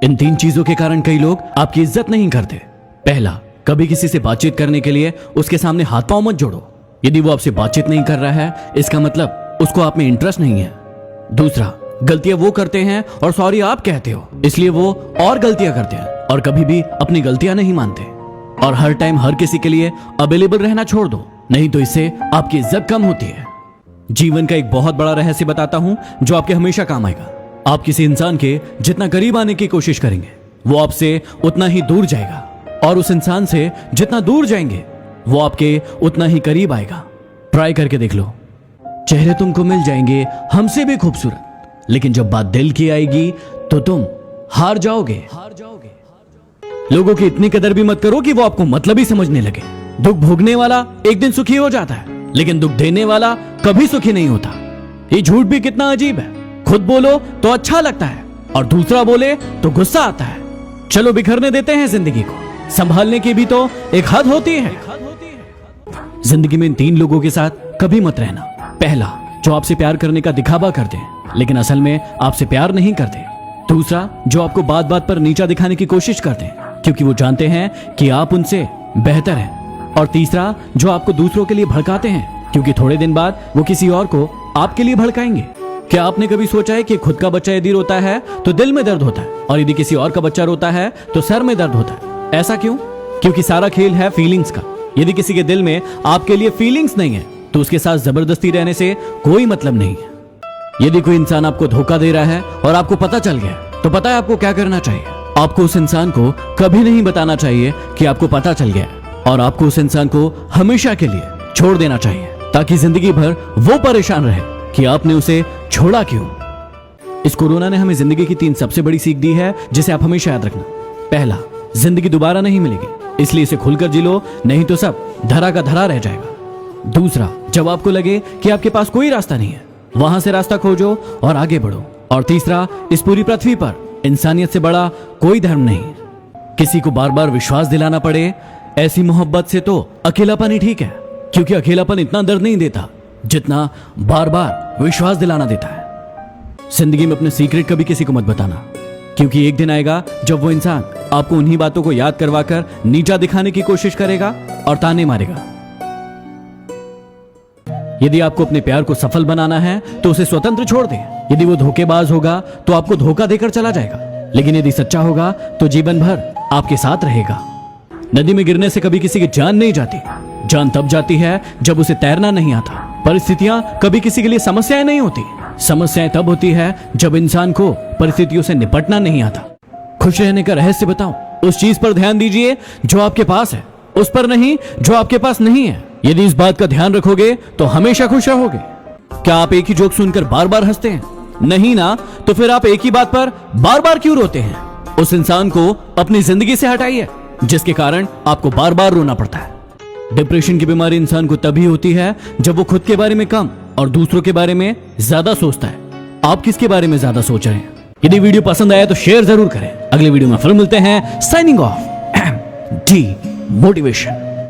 इन 3 चीजों के कारण कई लोग आपकी इज्जत नहीं करते। पहला, कभी किसी से बातचीत करने के लिए उसके सामने हाथ पांव मत जोड़ो। यदि वो आपसे बातचीत नहीं कर रहा है, इसका मतलब उसको आप में इंटरेस्ट नहीं है। दूसरा, गलतियां वो करते हैं और सॉरी आप कहते हो, इसलिए वो और गलतियां करते हैं और कभी भी अपनी गलतियां नहीं मानते। और हर टाइम हर किसी के लिए अवेलेबल रहना छोड़ दो, नहीं तो इससे आपकी इज्जत कम होती है। जीवन का एक बहुत बड़ा रहस्य बताता हूं जो आपके हमेशा काम आएगा। आप किसी इंसान के जितना करीब आने की कोशिश करेंगे, वो आपसे उतना ही दूर जाएगा, और उस इंसान से जितना दूर जाएंगे, वो आपके उतना ही करीब आएगा। ट्राई करके देख लो। चेहरे तुमको मिल जाएंगे हमसे भी खूबसूरत, लेकिन जब बात दिल की आएगी तो तुम हार जाओगे। लोगों की इतनी कदर भी मत करो कि वो आपको मतलबी समझने लगे। दुख भोगने वाला एक दिन सुखी हो जाता है, लेकिन दुख देने वाला कभी सुखी नहीं होता। ये झूठ भी कितना अजीब है। खुद बोलो तो अच्छा लगता है और दूसरा बोले तो गुस्सा आता है। चलो बिखरने देते हैं जिंदगी को, संभालने की भी तो एक हद होती है। जिंदगी में इन 3 लोगों के साथ कभी मत रहना। पहला, जो आपसे प्यार करने का दिखावा करते हैं लेकिन असल में आपसे प्यार नहीं करते। दूसरा, जो आपको बात बात पर नीचा दिखाने की कोशिश करते हैं क्योंकि वो जानते हैं कि आप उनसे बेहतर हैं। और तीसरा, जो आपको दूसरों के लिए भड़काते हैं क्योंकि थोड़े दिन बाद वो किसी और को आपके लिए भड़काएंगे। क्या आपने कभी सोचा है कि खुद का बच्चा यदि रोता है तो दिल में दर्द होता है, और यदि किसी और का बच्चा रोता है तो सर में दर्द होता है? ऐसा क्यों? क्योंकि सारा खेल है फीलिंग्स का। यदि किसी के दिल में आपके लिए फीलिंग्स नहीं है तो उसके साथ जबरदस्ती रहने से कोई मतलब नहीं है। यदि कोई इंसान आपको धोखा दे रहा है और आपको पता चल गया, तो पता है आपको क्या करना चाहिए? आपको उस इंसान को कभी नहीं बताना चाहिए कि आपको पता चल गया, और आपको उस इंसान को हमेशा के लिए छोड़ देना चाहिए, ताकि जिंदगी भर वो परेशान रहे कि आपने उसे छोड़ा क्यों। इस कोरोना ने हमें जिंदगी की 3 सबसे बड़ी सीख दी है, जिसे आप हमेशा याद रखना। पहला, जिंदगी दोबारा नहीं मिलेगी, इसलिए इसे खुलकर जी लो, नहीं तो सब धरा का धरा रह जाएगा। दूसरा, जब आपको लगे कि आपके पास कोई रास्ता नहीं है, वहां से रास्ता खोजो और आगे बढ़ो। और तीसरा, इस पूरी पृथ्वी पर इंसानियत से बड़ा कोई धर्म नहीं। किसी को बार बार विश्वास दिलाना पड़े ऐसी मोहब्बत से तो अकेलापन ही ठीक है, क्योंकि अकेलापन इतना दर्द नहीं देता जितना बार बार विश्वास दिलाना देता है। जिंदगी में अपने सीक्रेट कभी किसी को मत बताना, क्योंकि एक दिन आएगा जब वो इंसान आपको उन्हीं बातों को याद करवाकर नीचा दिखाने की कोशिश करेगा और ताने मारेगा। यदि आपको अपने प्यार को सफल बनाना है तो उसे स्वतंत्र छोड़ दें। यदि वो धोखेबाज होगा तो आपको धोखा देकर चला जाएगा, लेकिन यदि सच्चा होगा तो जीवन भर आपके साथ रहेगा। नदी में गिरने से कभी किसी की जान नहीं जाती। जान तब जाती है जब उसे तैरना नहीं आता। परिस्थितियां कभी किसी के लिए समस्याएं नहीं होती। समस्याएं तब होती है जब इंसान को परिस्थितियों से निपटना नहीं आता। खुश रहने का रहस्य बताऊं, उस चीज पर ध्यान दीजिए जो आपके पास है, उस पर नहीं जो आपके पास नहीं है। यदि इस बात का ध्यान रखोगे तो हमेशा खुश रहोगे। क्या आप एक ही जोक सुनकर बार बार हंसते हैं? नहीं ना, तो फिर आप एक ही बात पर बार बार क्यों रोते हैं? उस इंसान को अपनी जिंदगी से हटाइए जिसके कारण आपको बार बार रोना पड़ता है। डिप्रेशन की बीमारी इंसान को तभी होती है जब वो खुद के बारे में कम और दूसरों के बारे में ज्यादा सोचता है। आप किसके बारे में ज्यादा सोच रहे हैं? यदि वीडियो पसंद आया तो शेयर जरूर करें। अगले वीडियो में फिर मिलते हैं। Signing off, D motivation.